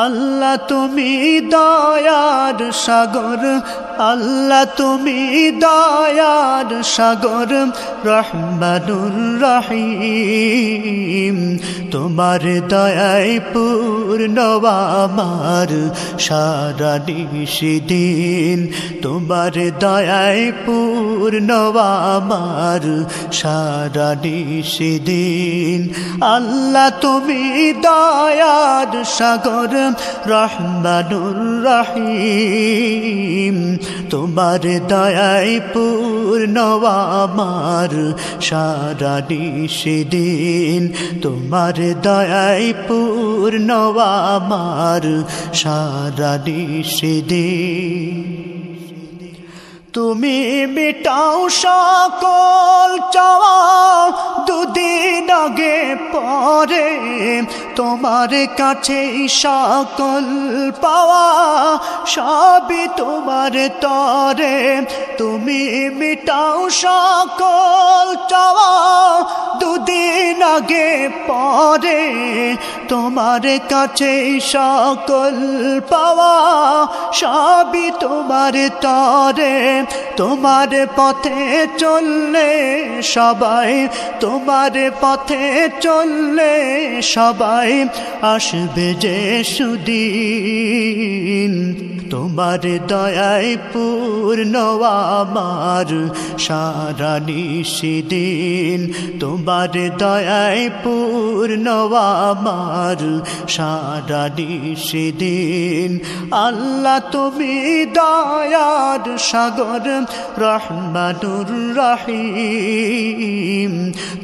আল্লাহ তুমি দয়ার সাগর, আল্লাহ তুমি দয়ার সাগর, রহমানুর রহিম। তোমার দয়ায় পূর্ণ আমার সারা নিশিদিন, তোমার দয়ায় পূর্ণ আমার সারা নিশিদিন। আল্লাহ তুমি দয়ার সাগর, রহমানুর রহিম। তোমার দয়ায় পূর্ণ আমার সারা নিশিদিন, তোমার দয়ায় পূর্ণ আমার সারা নিশিদিন। তুমি মিটাও সকল চাওয়া দুদিন আগে পরে, তোমার কাছে সকল পাওয়া সবই তোমার তরে। তুমি মিটাও সকল চাওয়া দুদিন আগে পরে, তোমার কাছে সকল পাওয়া সবই তোমার তরে। তোমার পথে চললে সবাই, তোমার পথে চললে সবাই আসবে যে সুদিন। তোমার দয়ায় পূর্ণ আমার সারা নিশিদিন, তোমার দয়ায় পূর্ণ আমার সারা নিশিদিন। আল্লাহ তুমি দয়ার সাগর, রহমানুর রহিম।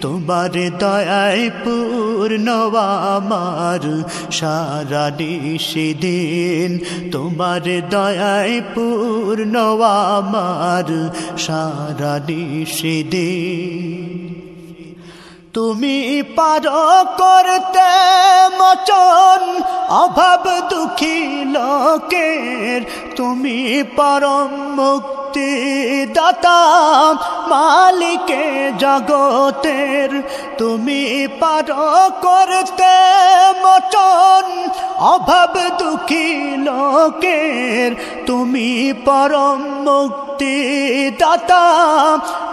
তোমার দয়ায় পূর্ণ আমার সারা নিশিদিন, তোমার দয়ায় পূর্ণ আমার সারা নিশিদিন। তুমি পারো করতে মোচন অভাব দুঃখী লোকের, তুমি পরম মুক্তি দাতা মালিকে জগতের। তুমি পারো করতে মোচন অভাব দুঃখী লোকের, তুমি পরম মুক্তি দাতা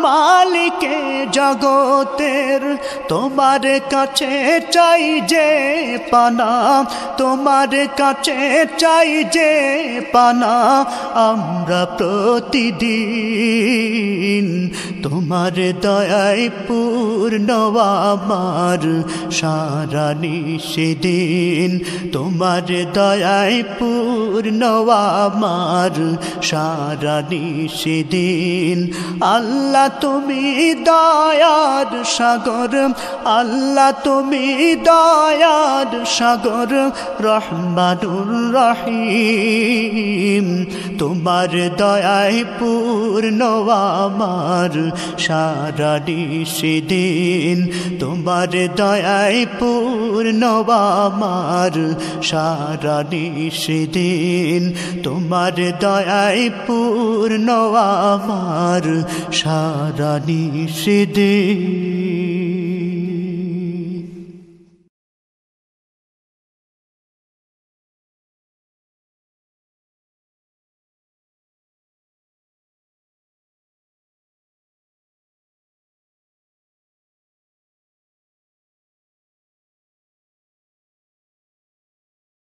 মালিকে জগতের। তোমার কাছে চাই যে পানা, তোমার কাছে চাই যে পানা আমরা প্রতিদিন। তোমার দয়ায় পূর্ণ আমার সারা নিশিদিন, তোমার দয়ায় পূর্ণ আমার সারা নিশিদিন। আল্লাহ তুমি দয়ার সাগর, আল্লাহ তুমি দয়ার সাগর, রহমানুর রহিম। তোমার দয়ায় পূর্ণ আমার সারা নিশিদিন, তোমার দয়ায় পূর্ণ আমার সারা নিশিদিন, তোমার দয়ায় পূর্ণ আমার সারা নিশিদিন।